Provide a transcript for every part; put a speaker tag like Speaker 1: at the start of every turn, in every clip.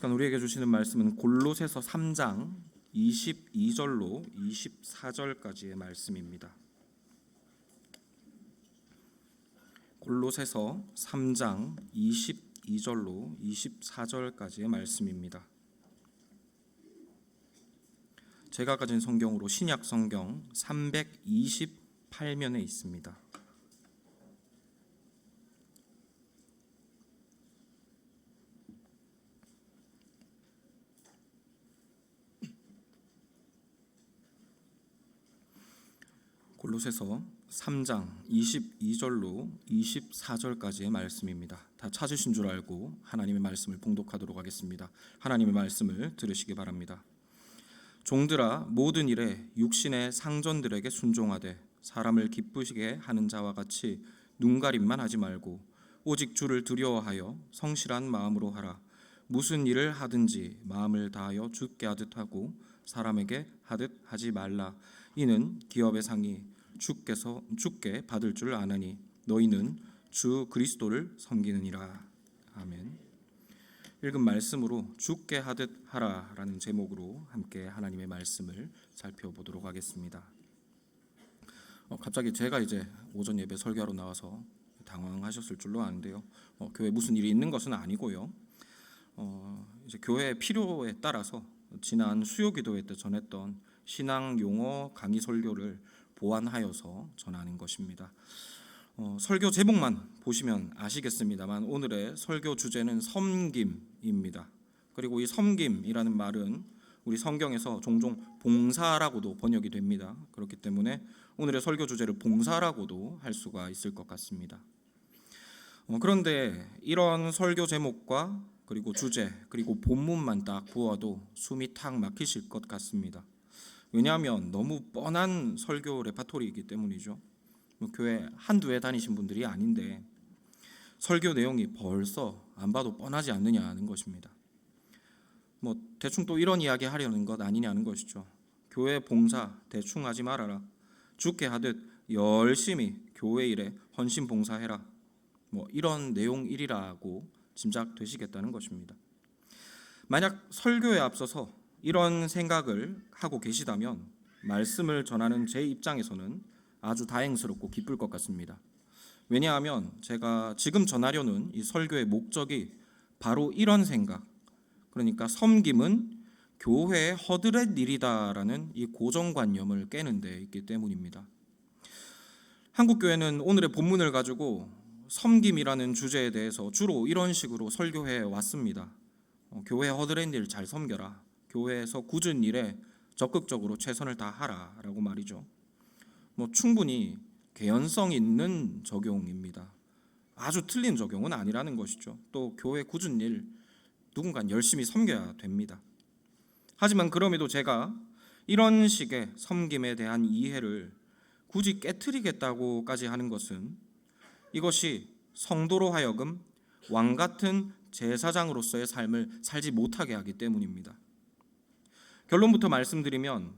Speaker 1: 시간 우리에게 주시는 말씀은 골로새서 3장 22절로 24절까지의 말씀입니다. 골로새서 3장 22절로 24절까지의 말씀입니다. 제가 가진 성경으로 신약 성경 328면에 있습니다. 골로새서 3장 22절로 24절까지의 말씀입니다. 다 찾으신 줄 알고 하나님의 말씀을 봉독하도록 하겠습니다. 하나님의 말씀을 들으시기 바랍니다. 종들아, 모든 일에 육신의 상전들에게 순종하되 사람을 기쁘시게 하는 자와 같이 눈가림만 하지 말고 오직 주를 두려워하여 성실한 마음으로 하라. 무슨 일을 하든지 마음을 다하여 주께 하듯 하고 사람에게 하듯 하지 말라. 이는 기업의 상이 주께 받을 줄 아나니 너희는 주 그리스도를 섬기느니라. 아멘. 읽은 말씀으로 주께 하듯 하라라는 제목으로 함께 하나님의 말씀을 살펴보도록 하겠습니다. 갑자기 제가 이제 오전 예배 설교하러 나와서 당황하셨을 줄로 아는데요. 교회 무슨 일이 있는 것은 아니고요. 이제 교회의 필요에 따라서 지난 수요기도회 때 전했던 신앙 용어 강의 설교를 보완하여서 전하는 것입니다. 설교 제목만 보시면 아시겠습니다만 오늘의 설교 주제는 섬김입니다. 그리고 이 섬김이라는 말은 우리 성경에서 종종 봉사라고도 번역이 됩니다. 그렇기 때문에 오늘의 설교 주제를 봉사라고도 할 수가 있을 것 같습니다. 그런데 이런 설교 제목과 그리고 주제 그리고 본문만 딱 보아도 숨이 탁 막히실 것 같습니다. 왜냐하면 너무 뻔한 설교 레파토리이기 때문이죠. 교회 한두 해 다니신 분들이 아닌데 설교 내용이 벌써 안 봐도 뻔하지 않느냐는 것입니다. 대충 또 이런 이야기 하려는 것 아니냐는 것이죠. 교회 봉사 대충 하지 말아라. 주께 하듯 열심히 교회 일에 헌신 봉사해라. 이런 내용이라고 짐작되시겠다는 것입니다. 만약 설교에 앞서서 이런 생각을 하고 계시다면 말씀을 전하는 제 입장에서는 아주 다행스럽고 기쁠 것 같습니다. 왜냐하면 제가 지금 전하려는 이 설교의 목적이 바로 이런 생각, 그러니까 섬김은 교회의 허드렛 일이다라는 이 고정관념을 깨는 데 있기 때문입니다. 한국교회는 오늘의 본문을 가지고 섬김이라는 주제에 대해서 주로 이런 식으로 설교해 왔습니다. 교회 허드렛 일 잘 섬겨라. 교회에서 굳은 일에 적극적으로 최선을 다하라라고 말이죠. 충분히 개연성 있는 적용입니다. 아주 틀린 적용은 아니라는 것이죠. 또 교회 굳은 일 누군가 열심히 섬겨야 됩니다. 하지만 그럼에도 제가 이런 식의 섬김에 대한 이해를 굳이 깨트리겠다고까지 하는 것은 이것이 성도로 하여금 왕 같은 제사장으로서의 삶을 살지 못하게 하기 때문입니다. 결론부터 말씀드리면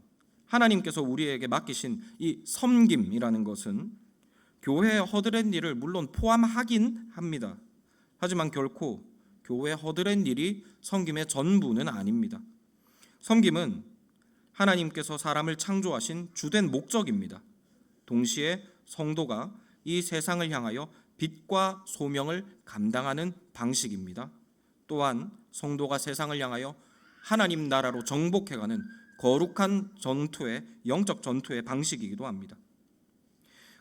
Speaker 1: 하나님께서 우리에게 맡기신 이 섬김이라는 것은 교회의 허드렛 일을 물론 포함하긴 합니다. 하지만 결코 교회의 허드렛 일이 섬김의 전부는 아닙니다. 섬김은 하나님께서 사람을 창조하신 주된 목적입니다. 동시에 성도가 이 세상을 향하여 빛과 소명을 감당하는 방식입니다. 또한 성도가 세상을 향하여 하나님 나라로 정복해가는 거룩한 전투의 영적 전투의 방식이기도 합니다.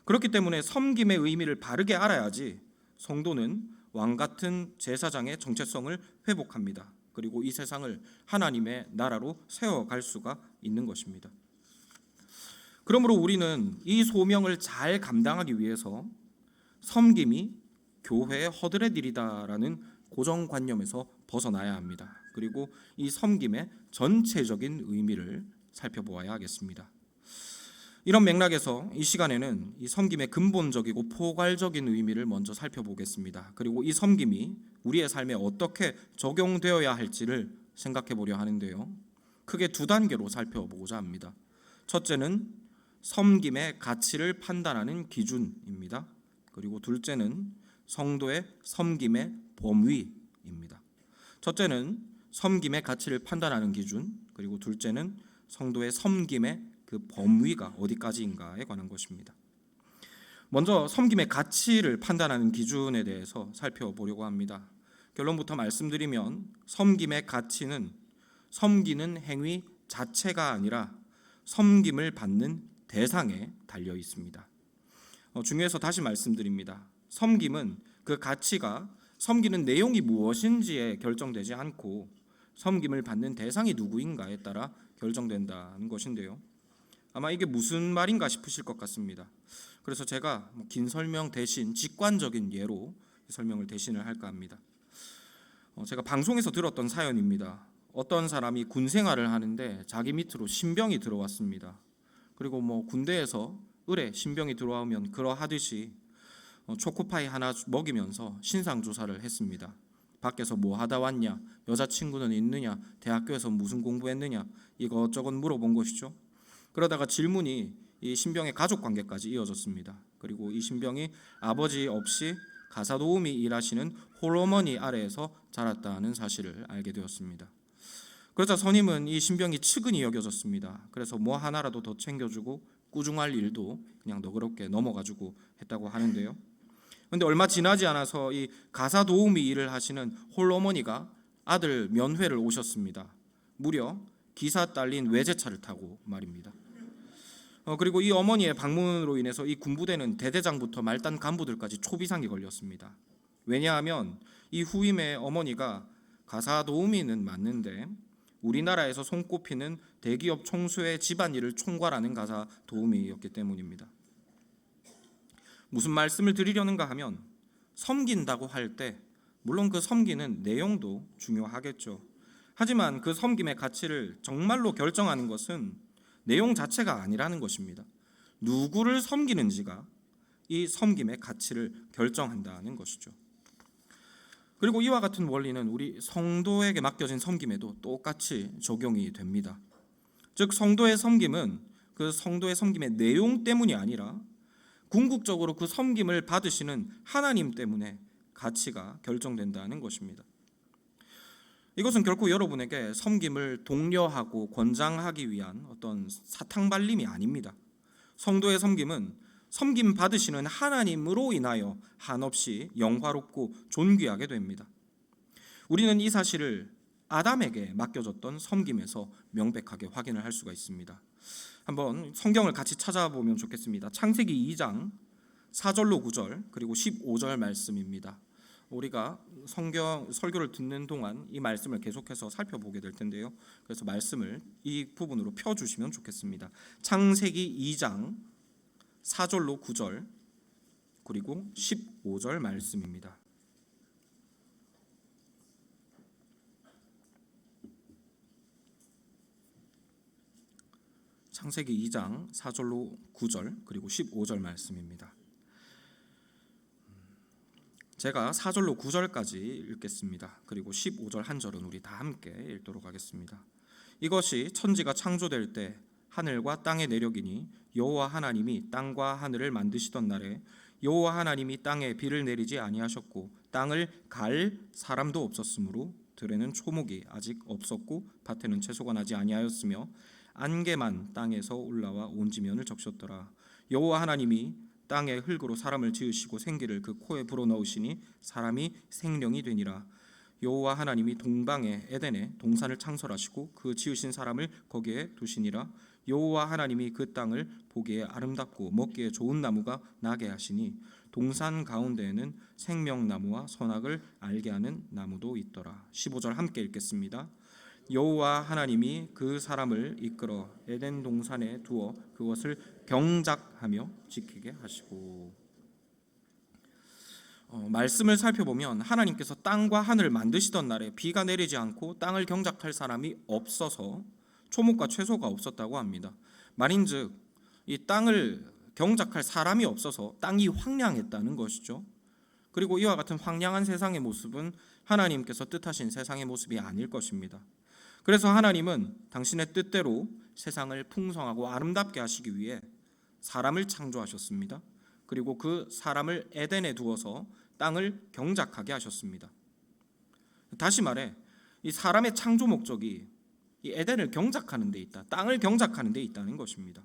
Speaker 1: 그렇기 때문에 섬김의 의미를 바르게 알아야지 성도는 왕 같은 제사장의 정체성을 회복합니다. 그리고 이 세상을 하나님의 나라로 세워갈 수가 있는 것입니다. 그러므로 우리는 이 소명을 잘 감당하기 위해서 섬김이 교회의 허드렛 일이다라는 고정관념에서 벗어나야 합니다. 그리고 이 섬김의 전체적인 의미를 살펴보아야 하겠습니다. 이런 맥락에서 이 시간에는 이 섬김의 근본적이고 포괄적인 의미를 먼저 살펴보겠습니다. 그리고 이 섬김이 우리의 삶에 어떻게 적용되어야 할지를 생각해 보려 하는데요. 크게 두 단계로 살펴보고자 합니다. 첫째는 섬김의 가치를 판단하는 기준입니다. 그리고 둘째는 성도의 섬김의 범위입니다. 첫째는 섬김의 가치를 판단하는 기준, 그리고 둘째는 성도의 섬김의 그 범위가 어디까지인가에 관한 것입니다. 먼저 섬김의 가치를 판단하는 기준에 대해서 살펴보려고 합니다. 결론부터 말씀드리면 섬김의 가치는 섬기는 행위 자체가 아니라 섬김을 받는 대상에 달려 있습니다. 중요해서 다시 말씀드립니다. 섬김은 그 가치가 섬기는 내용이 무엇인지에 결정되지 않고 섬김을 받는 대상이 누구인가에 따라 결정된다는 것인데요. 아마 이게 무슨 말인가 싶으실 것 같습니다. 그래서 제가 긴 설명 대신 직관적인 예로 설명을 대신을 할까 합니다. 제가 방송에서 들었던 사연입니다. 어떤 사람이 군 생활을 하는데 자기 밑으로 신병이 들어왔습니다. 그리고 군대에서 을에 신병이 들어오면 그러하듯이 초코파이 하나 먹이면서 신상 조사를 했습니다. 밖에서 뭐 하다 왔냐, 여자친구는 있느냐, 대학교에서 무슨 공부했느냐, 이것저것 물어본 것이죠. 그러다가 질문이 이 신병의 가족 관계까지 이어졌습니다. 그리고 이 신병이 아버지 없이 가사도우미 일하시는 홀어머니 아래에서 자랐다는 사실을 알게 되었습니다. 그러자 선임은 이 신병이 측은히 여겨졌습니다. 그래서 뭐 하나라도 더 챙겨주고 꾸중할 일도 그냥 너그럽게 넘어가지고 했다고 하는데요. 그런데 얼마 지나지 않아서 이 가사도우미 일을 하시는 홀어머니가 아들 면회를 오셨습니다. 무려 기사 딸린 외제차를 타고 말입니다. 그리고 이 어머니의 방문으로 인해서 이 군부대는 대대장부터 말단 간부들까지 초비상이 걸렸습니다. 왜냐하면 이 후임의 어머니가 가사도우미는 맞는데 우리나라에서 손꼽히는 대기업 총수의 집안일을 총괄하는 가사도우미였기 때문입니다. 무슨 말씀을 드리려는가 하면 섬긴다고 할 때 물론 그 섬기는 내용도 중요하겠죠. 하지만 그 섬김의 가치를 정말로 결정하는 것은 내용 자체가 아니라는 것입니다. 누구를 섬기는지가 이 섬김의 가치를 결정한다는 것이죠. 그리고 이와 같은 원리는 우리 성도에게 맡겨진 섬김에도 똑같이 적용이 됩니다. 즉 성도의 섬김은 그 성도의 섬김의 내용 때문이 아니라 궁극적으로 그 섬김을 받으시는 하나님 때문에 가치가 결정된다는 것입니다. 이것은 결코 여러분에게 섬김을 독려하고 권장하기 위한 어떤 사탕발림이 아닙니다. 성도의 섬김은 섬김 받으시는 하나님으로 인하여 한없이 영화롭고 존귀하게 됩니다. 우리는 이 사실을 아담에게 맡겨졌던 섬김에서 명백하게 확인을 할 수가 있습니다. 한번 성경을 같이 찾아보면 좋겠습니다. 창세기 2장 4절로 9절 그리고 15절 말씀입니다. 우리가 성경 설교를 듣는 동안 이 말씀을 계속해서 살펴보게 될 텐데요. 그래서 말씀을 이 부분으로 펴주시면 좋겠습니다. 창세기 2장 4절로 9절 그리고 15절 말씀입니다. 창세기 2장 4절로 9절 그리고 15절 말씀입니다. 제가 4절로 9절까지 읽겠습니다. 그리고 15절 한 절은 우리 다 함께 읽도록 하겠습니다. 이것이 천지가 창조될 때 하늘과 땅의 내력이니 여호와 하나님이 땅과 하늘을 만드시던 날에 여호와 하나님이 땅에 비를 내리지 아니하셨고 땅을 갈 사람도 없었으므로 들에는 초목이 아직 없었고 밭에는 채소가 나지 아니하였으며 안개만 땅에서 올라와 온 지면을 적셨더라. 여호와 하나님이 땅의 흙으로 사람을 지으시고 생기를 그 코에 불어넣으시니 사람이 생령이 되니라. 여호와 하나님이 동방의 에덴에 동산을 창설하시고 그 지으신 사람을 거기에 두시니라. 여호와 하나님이 그 땅을 보기에 아름답고 먹기에 좋은 나무가 나게 하시니 동산 가운데에는 생명나무와 선악을 알게 하는 나무도 있더라. 15절 함께 읽겠습니다. 여호와 하나님이 그 사람을 이끌어 에덴 동산에 두어 그것을 경작하며 지키게 하시고. 말씀을 살펴보면 하나님께서 땅과 하늘을 만드시던 날에 비가 내리지 않고 땅을 경작할 사람이 없어서 초목과 채소가 없었다고 합니다. 말인즉 이 땅을 경작할 사람이 없어서 땅이 황량했다는 것이죠. 그리고 이와 같은 황량한 세상의 모습은 하나님께서 뜻하신 세상의 모습이 아닐 것입니다. 그래서 하나님은 당신의 뜻대로 세상을 풍성하고 아름답게 하시기 위해 사람을 창조하셨습니다. 그리고 그 사람을 에덴에 두어서 땅을 경작하게 하셨습니다. 다시 말해 이 사람의 창조 목적이 이 에덴을 경작하는 데 있다, 땅을 경작하는 데 있다는 것입니다.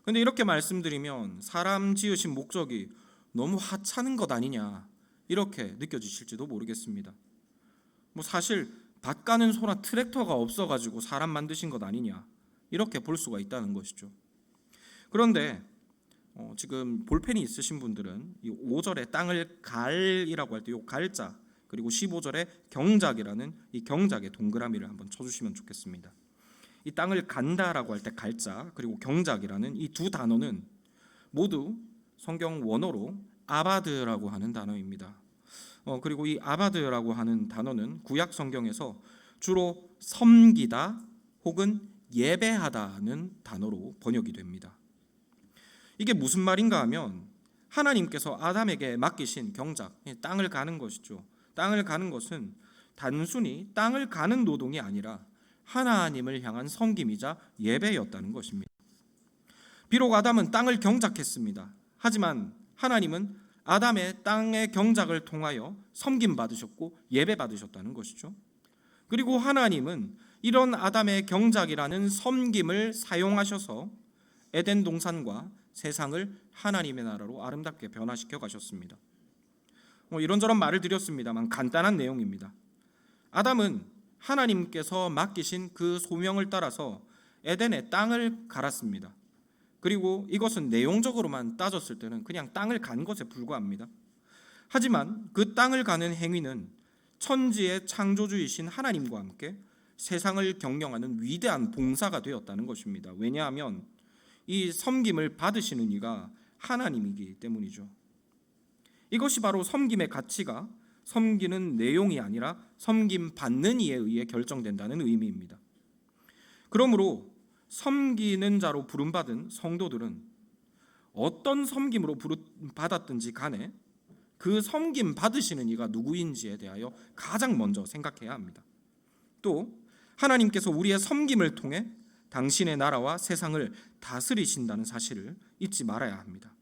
Speaker 1: 그런데 이렇게 말씀드리면 사람 지으신 목적이 너무 하찮은 것 아니냐 이렇게 느껴지실지도 모르겠습니다. 사실 밭 가는 소나 트랙터가 없어가지고 사람 만드신 것 아니냐 이렇게 볼 수가 있다는 것이죠. 그런데 지금 볼펜이 있으신 분들은 이 5절에 땅을 갈이라고 할 때 이 갈자, 그리고 15절에 경작이라는 이 경작의 동그라미를 한번 쳐주시면 좋겠습니다. 이 땅을 간다라고 할 때 갈자, 그리고 경작이라는 이 두 단어는 모두 성경 원어로 아바드라고 하는 단어입니다. 그리고 이 아바드라고 하는 단어는 구약 성경에서 주로 섬기다 혹은 예배하다는 단어로 번역이 됩니다. 이게 무슨 말인가 하면 하나님께서 아담에게 맡기신 경작, 땅을 가는 것이죠. 땅을 가는 것은 단순히 땅을 가는 노동이 아니라 하나님을 향한 섬김이자 예배였다는 것입니다. 비록 아담은 땅을 경작했습니다. 하지만 하나님은 아담의 땅의 경작을 통하여 섬김 받으셨고 예배 받으셨다는 것이죠. 그리고 하나님은 이런 아담의 경작이라는 섬김을 사용하셔서 에덴 동산과 세상을 하나님의 나라로 아름답게 변화시켜 가셨습니다. 이런저런 말을 드렸습니다만 간단한 내용입니다. 아담은 하나님께서 맡기신 그 소명을 따라서 에덴의 땅을 갈았습니다. 그리고 이것은 내용적으로만 따졌을 때는 그냥 땅을 간 것에 불과합니다. 하지만 그 땅을 가는 행위는 천지의 창조주이신 하나님과 함께 세상을 경영하는 위대한 봉사가 되었다는 것입니다. 왜냐하면 이 섬김을 받으시는 이가 하나님이기 때문이죠. 이것이 바로 섬김의 가치가 섬기는 내용이 아니라 섬김 받는 이에 의해 결정된다는 의미입니다. 그러므로 섬기는 자로 부름받은 성도들은 어떤 섬김으로 부름받았든지 간에 그 섬김 받으시는 이가 누구인지에 대하여 가장 먼저 생각해야 합니다. 또 하나님께서 우리의 섬김을 통해 당신의 나라와 세상을 다스리신다는 사실을 잊지 말아야 합니다.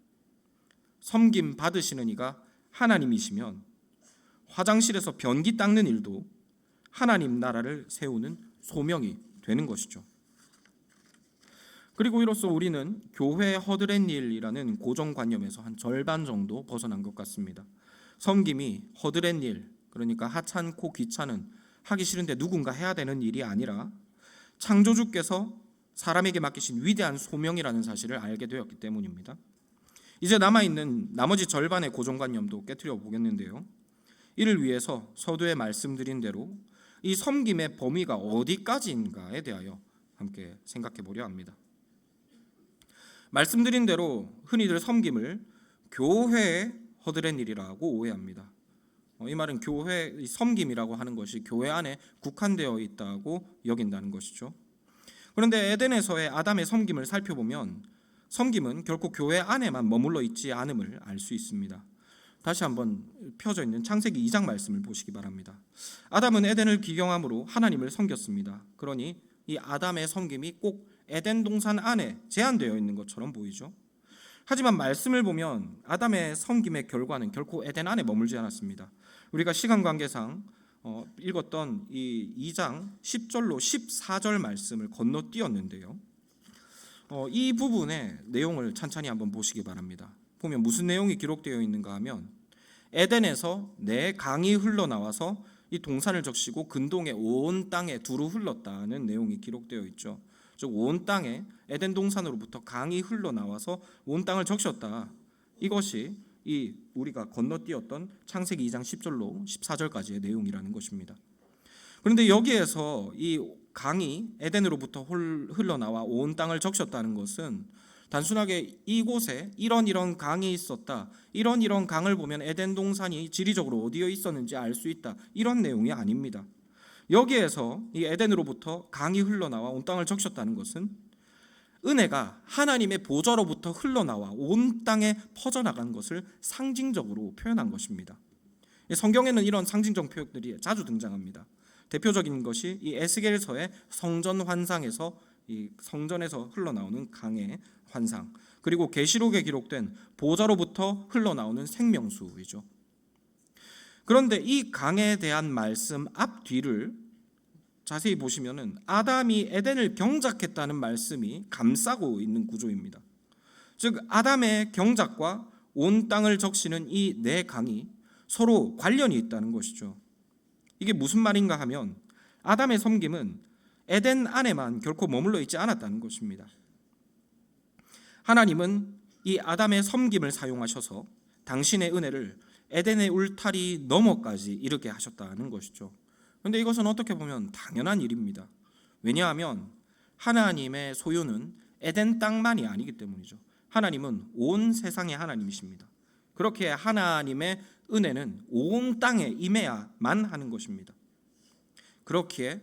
Speaker 1: 섬김 받으시는 이가 하나님이시면 화장실에서 변기 닦는 일도 하나님 나라를 세우는 소명이 되는 것이죠. 그리고 이로써 우리는 교회 허드렛 일이라는 고정관념에서 한 절반 정도 벗어난 것 같습니다. 섬김이 허드렛 일, 그러니까 하찮고 귀찮은, 하기 싫은데 누군가 해야 되는 일이 아니라 창조주께서 사람에게 맡기신 위대한 소명이라는 사실을 알게 되었기 때문입니다. 이제 남아있는 나머지 절반의 고정관념도 깨트려 보겠는데요. 이를 위해서 서두에 말씀드린 대로 이 섬김의 범위가 어디까지인가에 대하여 함께 생각해 보려 합니다. 말씀드린 대로 흔히들 섬김을 교회의 허드렛 일이라고 오해합니다. 이 말은 교회 섬김이라고 하는 것이 교회 안에 국한되어 있다고 여긴다는 것이죠. 그런데 에덴에서의 아담의 섬김을 살펴보면 섬김은 결코 교회 안에만 머물러 있지 않음을 알 수 있습니다. 다시 한번 펴져 있는 창세기 2장 말씀을 보시기 바랍니다. 아담은 에덴을 기경함으로 하나님을 섬겼습니다. 그러니 이 아담의 섬김이 꼭 에덴 동산 안에 제한되어 있는 것처럼 보이죠. 하지만 말씀을 보면 아담의 섬김의 결과는 결코 에덴 안에 머물지 않았습니다. 우리가 시간 관계상 읽었던 이 2장 10절로 14절 말씀을 건너뛰었는데요. 이 부분의 내용을 찬찬히 한번 보시기 바랍니다. 보면 무슨 내용이 기록되어 있는가 하면 에덴에서 내 강이 흘러나와서 이 동산을 적시고 근동의 온 땅에 두루 흘렀다는 내용이 기록되어 있죠. 즉 온 땅에 에덴 동산으로부터 강이 흘러나와서 온 땅을 적셨다. 이것이 이 우리가 건너뛰었던 창세기 2장 10절로 14절까지의 내용이라는 것입니다. 그런데 여기에서 이 강이 에덴으로부터 흘러나와 온 땅을 적셨다는 것은 단순하게 이곳에 이런 강이 있었다, 이런 강을 보면 에덴 동산이 지리적으로 어디에 있었는지 알 수 있다, 이런 내용이 아닙니다. 여기에서 이 에덴으로부터 강이 흘러나와 온 땅을 적셨다는 것은 은혜가 하나님의 보좌로부터 흘러나와 온 땅에 퍼져나간 것을 상징적으로 표현한 것입니다. 성경에는 이런 상징적 표현들이 자주 등장합니다. 대표적인 것이 이 에스겔서의 성전 환상에서 이 성전에서 흘러나오는 강의 환상, 그리고 계시록에 기록된 보좌로부터 흘러나오는 생명수이죠. 그런데 이 강에 대한 말씀 앞뒤를 자세히 보시면은 아담이 에덴을 경작했다는 말씀이 감싸고 있는 구조입니다. 즉 아담의 경작과 온 땅을 적시는 이 네 강이 서로 관련이 있다는 것이죠. 이게 무슨 말인가 하면 아담의 섬김은 에덴 안에만 결코 머물러 있지 않았다는 것입니다. 하나님은 이 아담의 섬김을 사용하셔서 당신의 은혜를 에덴의 울타리 너머까지 이르게 하셨다는 것이죠. 그런데 이것은 어떻게 보면 당연한 일입니다. 왜냐하면 하나님의 소유는 에덴 땅만이 아니기 때문이죠. 하나님은 온 세상의 하나님이십니다. 그렇게 하나님의 은혜는 온 땅에 임해야만 하는 것입니다. 그렇기에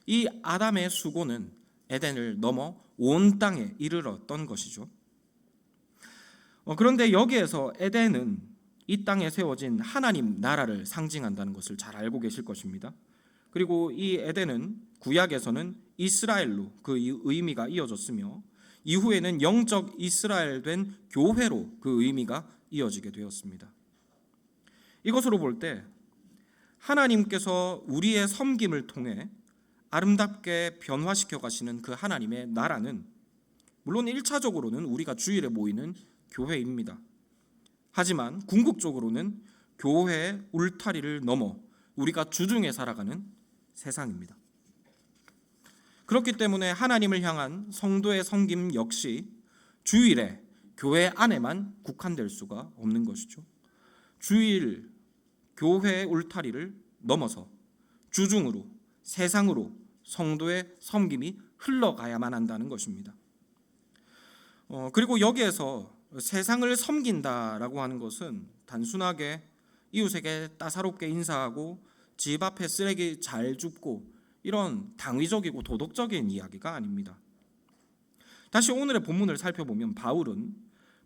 Speaker 1: 이 아담의 수고는 에덴을 넘어 온 땅에 이르렀던 것이죠. 그런데 여기에서 에덴은 이 땅에 세워진 하나님 나라를 상징한다는 것을 잘 알고 계실 것입니다. 그리고 이 에덴은 구약에서는 이스라엘로 그 의미가 이어졌으며 이후에는 영적 이스라엘 된 교회로 그 의미가 이어지게 되었습니다. 이것으로 볼 때 하나님께서 우리의 섬김을 통해 아름답게 변화시켜 가시는 그 하나님의 나라는 물론 1차적으로는 우리가 주일에 모이는 교회입니다. 하지만 궁극적으로는 교회의 울타리를 넘어 우리가 주중에 살아가는 세상입니다. 그렇기 때문에 하나님을 향한 성도의 섬김 역시 주일에 교회 안에만 국한될 수가 없는 것이죠. 주일 교회의 울타리를 넘어서 주중으로 세상으로 성도의 섬김이 흘러가야만 한다는 것입니다. 그리고 여기에서 세상을 섬긴다라고 하는 것은 단순하게 이웃에게 따사롭게 인사하고 집 앞에 쓰레기 잘 줍고 이런 당위적이고 도덕적인 이야기가 아닙니다. 다시 오늘의 본문을 살펴보면 바울은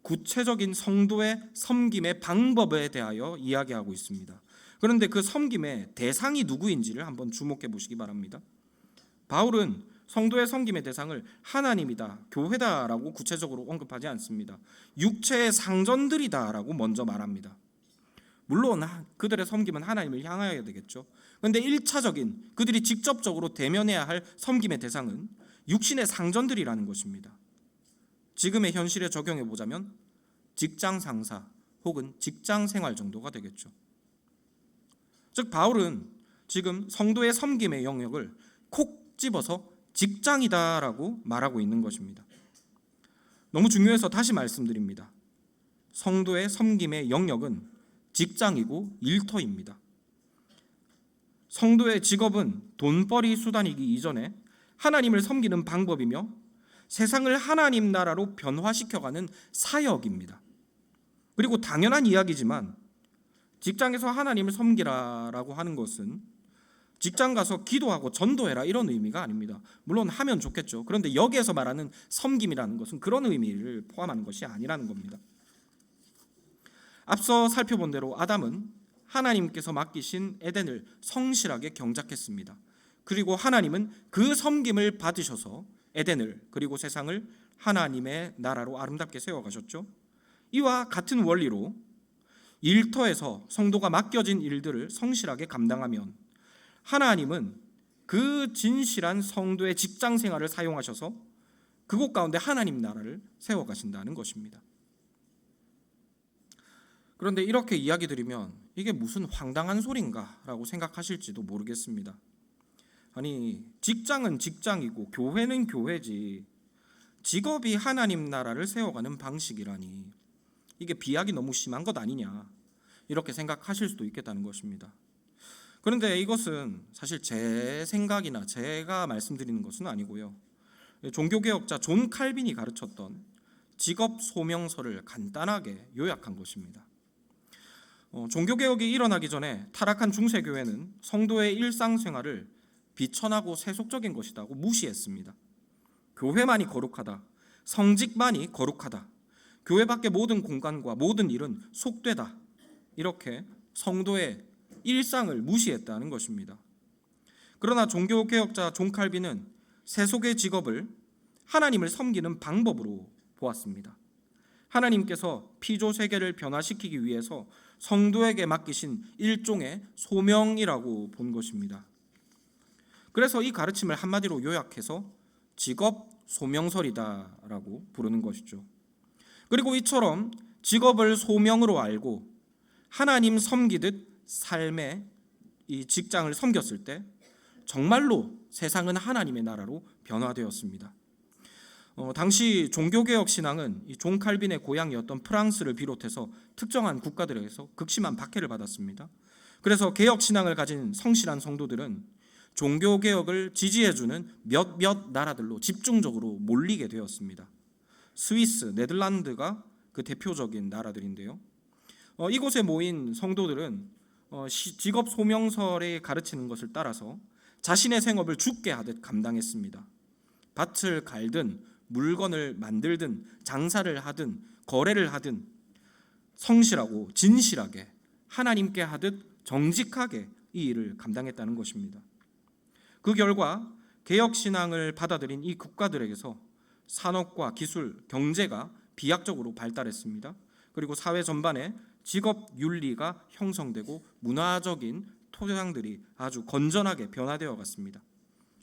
Speaker 1: 구체적인 성도의 섬김의 방법에 대하여 이야기하고 있습니다. 그런데 그 섬김의 대상이 누구인지를 한번 주목해 보시기 바랍니다. 바울은 성도의 섬김의 대상을 하나님이다, 교회다라고 구체적으로 언급하지 않습니다. 육체의 상전들이다라고 먼저 말합니다. 물론 그들의 섬김은 하나님을 향하여야 되겠죠. 그런데 1차적인 그들이 직접적으로 대면해야 할 섬김의 대상은 육신의 상전들이라는 것입니다. 지금의 현실에 적용해 보자면 직장 상사 혹은 직장 생활 정도가 되겠죠. 즉 바울은 지금 성도의 섬김의 영역을 콕 집어서 직장이다라고 말하고 있는 것입니다. 너무 중요해서 다시 말씀드립니다. 성도의 섬김의 영역은 직장이고 일터입니다. 성도의 직업은 돈벌이 수단이기 이전에 하나님을 섬기는 방법이며 세상을 하나님 나라로 변화시켜가는 사역입니다. 그리고 당연한 이야기지만 직장에서 하나님을 섬기라라고 하는 것은 직장 가서 기도하고 전도해라 이런 의미가 아닙니다. 물론 하면 좋겠죠. 그런데 여기에서 말하는 섬김이라는 것은 그런 의미를 포함하는 것이 아니라는 겁니다. 앞서 살펴본 대로 아담은 하나님께서 맡기신 에덴을 성실하게 경작했습니다. 그리고 하나님은 그 섬김을 받으셔서 에덴을 그리고 세상을 하나님의 나라로 아름답게 세워가셨죠. 이와 같은 원리로 일터에서 성도가 맡겨진 일들을 성실하게 감당하면 하나님은 그 진실한 성도의 직장 생활을 사용하셔서 그곳 가운데 하나님 나라를 세워가신다는 것입니다. 그런데 이렇게 이야기 드리면 이게 무슨 황당한 소린가라고 생각하실지도 모르겠습니다. 아니 직장은 직장이고 교회는 교회지 직업이 하나님 나라를 세워가는 방식이라니 이게 비약이 너무 심한 것 아니냐 이렇게 생각하실 수도 있겠다는 것입니다. 그런데 이것은 사실 제 생각이나 제가 말씀드리는 것은 아니고요. 종교개혁자 존 칼빈이 가르쳤던 직업 소명서를 간단하게 요약한 것입니다. 종교개혁이 일어나기 전에 타락한 중세교회는 성도의 일상생활을 비천하고 세속적인 것이라고 무시했습니다. 교회만이 거룩하다, 성직만이 거룩하다, 교회 밖의 모든 공간과 모든 일은 속되다 이렇게 성도의 일상을 무시했다는 것입니다. 그러나 종교개혁자 존 칼빈은 세속의 직업을 하나님을 섬기는 방법으로 보았습니다. 하나님께서 피조 세계를 변화시키기 위해서 성도에게 맡기신 일종의 소명이라고 본 것입니다. 그래서 이 가르침을 한마디로 요약해서 직업 소명설이다라고 부르는 것이죠. 그리고 이처럼 직업을 소명으로 알고 하나님 섬기듯 삶의 이 직장을 섬겼을 때 정말로 세상은 하나님의 나라로 변화되었습니다. 당시 종교개혁 신앙은 이 존 칼빈의 고향이었던 프랑스를 비롯해서 특정한 국가들에서 극심한 박해를 받았습니다. 그래서 개혁 신앙을 가진 성실한 성도들은 종교개혁을 지지해주는 몇몇 나라들로 집중적으로 몰리게 되었습니다. 스위스, 네덜란드가 그 대표적인 나라들인데요. 이곳에 모인 성도들은 직업 소명설에 가르치는 것을 따라서 자신의 생업을 죽게 하듯 감당했습니다. 밭을 갈든 물건을 만들든 장사를 하든 거래를 하든 성실하고 진실하게 하나님께 하듯 정직하게 이 일을 감당했다는 것입니다. 그 결과 개혁신앙을 받아들인 이 국가들에게서 산업과 기술, 경제가 비약적으로 발달했습니다. 그리고 사회 전반에 직업 윤리가 형성되고 문화적인 토양들이 아주 건전하게 변화되어 갔습니다.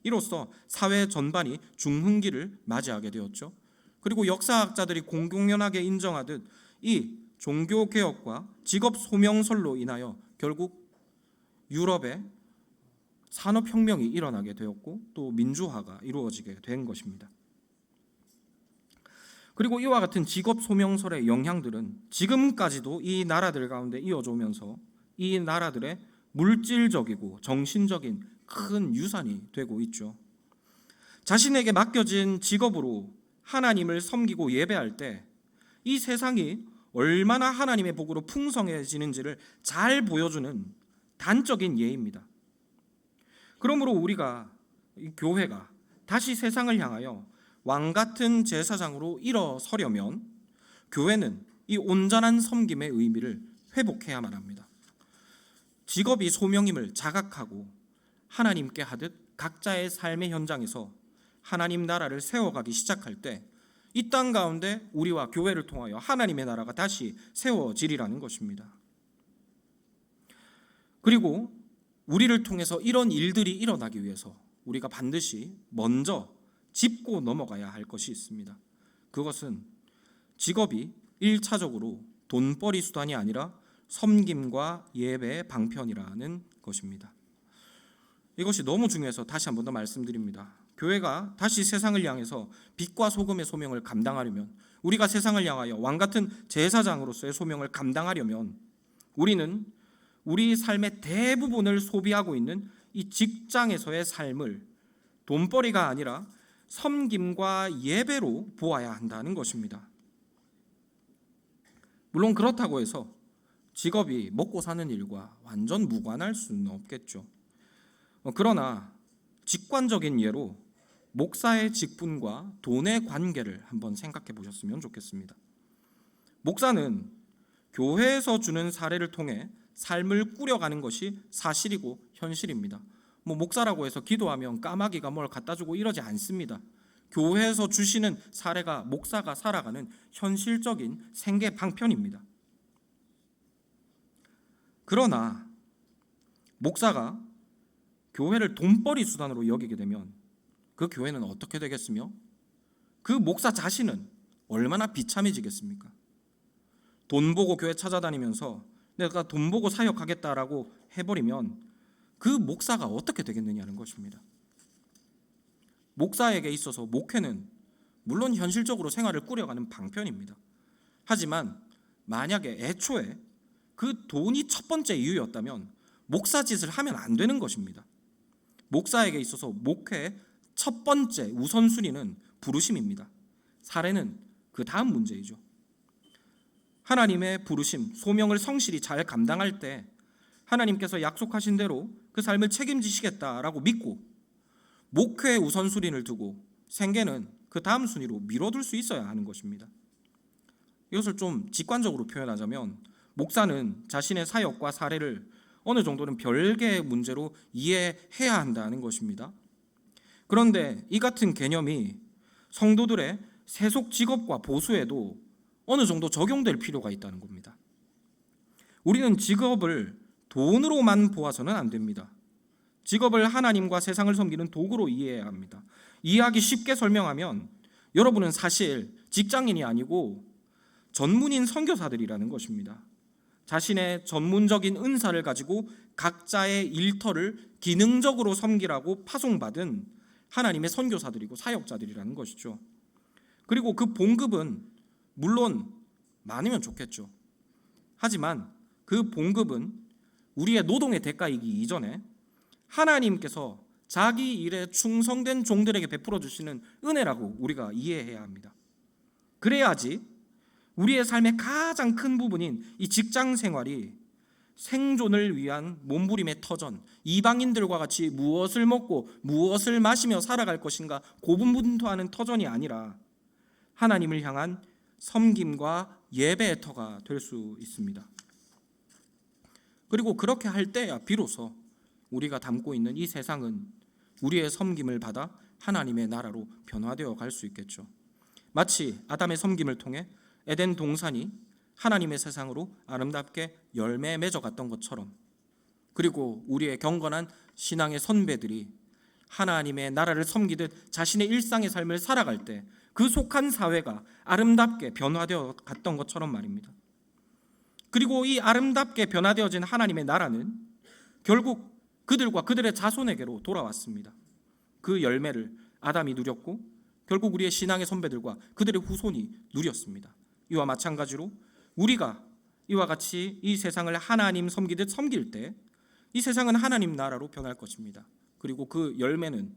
Speaker 1: 이로써 사회 전반이 중흥기를 맞이하게 되었죠. 그리고 역사학자들이 공공연하게 인정하듯 이 종교개혁과 직업 소명설로 인하여 결국 유럽의 산업혁명이 일어나게 되었고 또 민주화가 이루어지게 된 것입니다. 그리고 이와 같은 직업 소명설의 영향들은 지금까지도 이 나라들 가운데 이어져 오면서 이 나라들의 물질적이고 정신적인 큰 유산이 되고 있죠. 자신에게 맡겨진 직업으로 하나님을 섬기고 예배할 때 이 세상이 얼마나 하나님의 복으로 풍성해지는지를 잘 보여주는 단적인 예입니다. 그러므로 우리가 이 교회가 다시 세상을 향하여 왕 같은 제사장으로 일어서려면 교회는 이 온전한 섬김의 의미를 회복해야만 합니다. 직업이 소명임을 자각하고 하나님께 하듯 각자의 삶의 현장에서 하나님 나라를 세워가기 시작할 때 이 땅 가운데 우리와 교회를 통하여 하나님의 나라가 다시 세워지리라는 것입니다. 그리고 우리를 통해서 이런 일들이 일어나기 위해서 우리가 반드시 먼저 짚고 넘어가야 할 것이 있습니다. 그것은 직업이 1차적으로 돈벌이 수단이 아니라 섬김과 예배의 방편이라는 것입니다. 이것이 너무 중요해서 다시 한 번 더 말씀드립니다. 교회가 다시 세상을 향해서 빛과 소금의 소명을 감당하려면, 우리가 세상을 향하여 왕같은 제사장으로서의 소명을 감당하려면 우리는 우리 삶의 대부분을 소비하고 있는 이 직장에서의 삶을 돈벌이가 아니라 섬김과 예배로 보아야 한다는 것입니다. 물론 그렇다고 해서 직업이 먹고 사는 일과 완전 무관할 수는 없겠죠. 그러나 직관적인 예로 목사의 직분과 돈의 관계를 한번 생각해 보셨으면 좋겠습니다. 목사는 교회에서 주는 사례를 통해 삶을 꾸려가는 것이 사실이고 현실입니다. 목사라고 해서 기도하면 까마귀가 뭘 갖다 주고 이러지 않습니다. 교회에서 주시는 사례가 목사가 살아가는 현실적인 생계 방편입니다. 그러나 목사가 교회를 돈벌이 수단으로 여기게 되면 그 교회는 어떻게 되겠으며 그 목사 자신은 얼마나 비참해지겠습니까? 돈 보고 교회 찾아다니면서 내가 돈 보고 사역하겠다라고 해버리면 그 목사가 어떻게 되겠느냐는 것입니다. 목사에게 있어서 목회는 물론 현실적으로 생활을 꾸려가는 방편입니다. 하지만 만약에 애초에 그 돈이 첫 번째 이유였다면 목사 짓을 하면 안 되는 것입니다. 목사에게 있어서 목회의 첫 번째 우선순위는 부르심입니다. 사례는 그 다음 문제이죠. 하나님의 부르심, 소명을 성실히 잘 감당할 때 하나님께서 약속하신 대로 그 삶을 책임지시겠다라고 믿고 목회의 우선순위를 두고 생계는 그 다음 순위로 미뤄둘 수 있어야 하는 것입니다. 이것을 좀 직관적으로 표현하자면 목사는 자신의 사역과 사례를 어느 정도는 별개의 문제로 이해해야 한다는 것입니다. 그런데 이 같은 개념이 성도들의 세속 직업과 보수에도 어느 정도 적용될 필요가 있다는 겁니다. 우리는 직업을 돈으로만 보아서는 안 됩니다. 직업을 하나님과 세상을 섬기는 도구로 이해해야 합니다. 이해하기 쉽게 설명하면 여러분은 사실 직장인이 아니고 전문인 선교사들이라는 것입니다. 자신의 전문적인 은사를 가지고 각자의 일터를 기능적으로 섬기라고 파송받은 하나님의 선교사들이고 사역자들이라는 것이죠. 그리고 그 봉급은 물론 많으면 좋겠죠. 하지만 그 봉급은 우리의 노동의 대가이기 이전에 하나님께서 자기 일에 충성된 종들에게 베풀어 주시는 은혜라고 우리가 이해해야 합니다. 그래야지 우리의 삶의 가장 큰 부분인 이 직장 생활이 생존을 위한 몸부림의 터전, 이방인들과 같이 무엇을 먹고 무엇을 마시며 살아갈 것인가 고분분투하는 터전이 아니라 하나님을 향한 섬김과 예배의 터가 될 수 있습니다. 그리고 그렇게 할 때야 비로소 우리가 담고 있는 이 세상은 우리의 섬김을 받아 하나님의 나라로 변화되어 갈 수 있겠죠. 마치 아담의 섬김을 통해 에덴 동산이 하나님의 세상으로 아름답게 열매 맺어갔던 것처럼, 그리고 우리의 경건한 신앙의 선배들이 하나님의 나라를 섬기듯 자신의 일상의 삶을 살아갈 때 그 속한 사회가 아름답게 변화되어 갔던 것처럼 말입니다. 그리고 이 아름답게 변화되어진 하나님의 나라는 결국 그들과 그들의 자손에게로 돌아왔습니다. 그 열매를 아담이 누렸고 결국 우리의 신앙의 선배들과 그들의 후손이 누렸습니다. 이와 마찬가지로 우리가 이와 같이 이 세상을 하나님 섬기듯 섬길 때 이 세상은 하나님 나라로 변할 것입니다. 그리고 그 열매는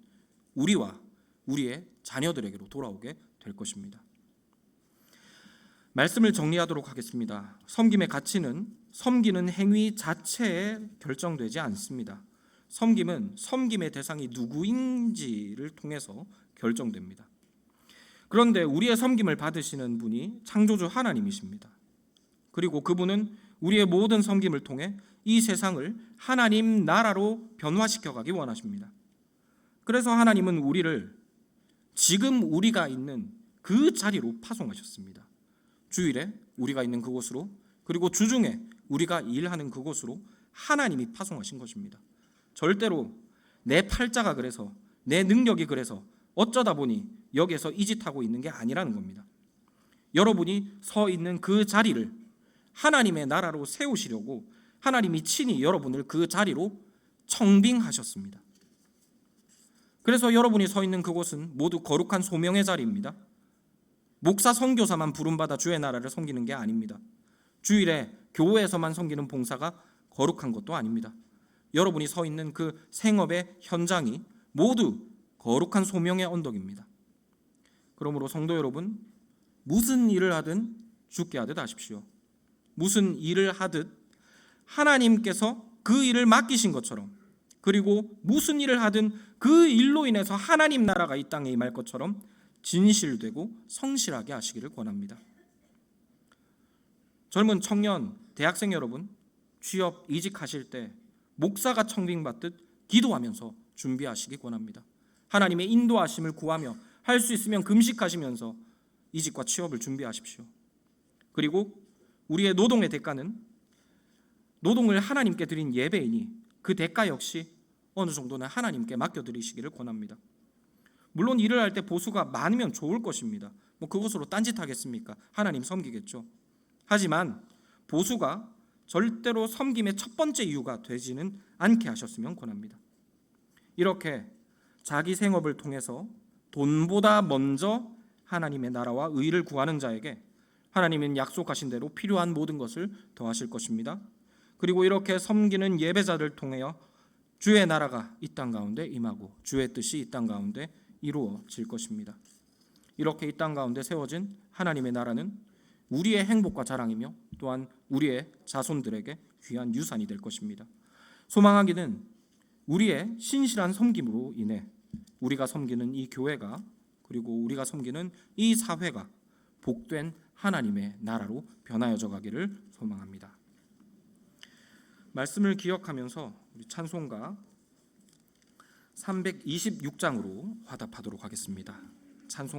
Speaker 1: 우리와 우리의 자녀들에게로 돌아오게 될 것입니다. 말씀을 정리하도록 하겠습니다. 섬김의 가치는 섬기는 행위 자체에 결정되지 않습니다. 섬김은 섬김의 대상이 누구인지를 통해서 결정됩니다. 그런데 우리의 섬김을 받으시는 분이 창조주 하나님이십니다. 그리고 그분은 우리의 모든 섬김을 통해 이 세상을 하나님 나라로 변화시켜 가기 원하십니다. 그래서 하나님은 우리를 지금 우리가 있는 그 자리로 파송하셨습니다. 주일에 우리가 있는 그곳으로, 그리고 주중에 우리가 일하는 그곳으로 하나님이 파송하신 것입니다. 절대로 내 팔자가 그래서, 내 능력이 그래서 어쩌다 보니 여기에서 이 짓하고 있는 게 아니라는 겁니다. 여러분이 서 있는 그 자리를 하나님의 나라로 세우시려고 하나님이 친히 여러분을 그 자리로 청빙하셨습니다. 그래서 여러분이 서 있는 그곳은 모두 거룩한 소명의 자리입니다. 목사 선교사만 부름받아 주의 나라를 섬기는 게 아닙니다. 주일에 교회에서만 섬기는 봉사가 거룩한 것도 아닙니다. 여러분이 서 있는 그 생업의 현장이 모두 거룩한 소명의 언덕입니다. 그러므로 성도 여러분, 무슨 일을 하든 주께 하듯 하십시오. 무슨 일을 하듯 하나님께서 그 일을 맡기신 것처럼, 그리고 무슨 일을 하든 그 일로 인해서 하나님 나라가 이 땅에 임할 것처럼 진실되고 성실하게 하시기를 권합니다. 젊은 청년, 대학생 여러분, 취업, 이직하실 때 목사가 청빙받듯 기도하면서 준비하시기 권합니다. 하나님의 인도하심을 구하며 할 수 있으면 금식하시면서 이직과 취업을 준비하십시오. 그리고 우리의 노동의 대가는 노동을 하나님께 드린 예배이니 그 대가 역시 어느 정도는 하나님께 맡겨드리시기를 권합니다. 물론 일을 할 때 보수가 많으면 좋을 것입니다. 그것으로 딴짓하겠습니까? 하나님 섬기겠죠. 하지만 보수가 절대로 섬김의 첫 번째 이유가 되지는 않게 하셨으면 권합니다. 이렇게 자기 생업을 통해서 돈보다 먼저 하나님의 나라와 의를 구하는 자에게 하나님은 약속하신 대로 필요한 모든 것을 더하실 것입니다. 그리고 이렇게 섬기는 예배자를 통하여 주의 나라가 이 땅 가운데 임하고 주의 뜻이 이 땅 가운데 이루어질 것입니다. 이렇게 이 땅 가운데 세워진 하나님의 나라는 우리의 행복과 자랑이며 또한 우리의 자손들에게 귀한 유산이 될 것입니다. 소망하기는 우리의 신실한 섬김으로 인해 우리가 섬기는 이 교회가, 그리고 우리가 섬기는 이 사회가 복된 하나님의 나라로 변하여져 가기를 소망합니다. 말씀을 기억하면서 우리 찬송가 326장으로 화답하도록 하겠습니다. 찬송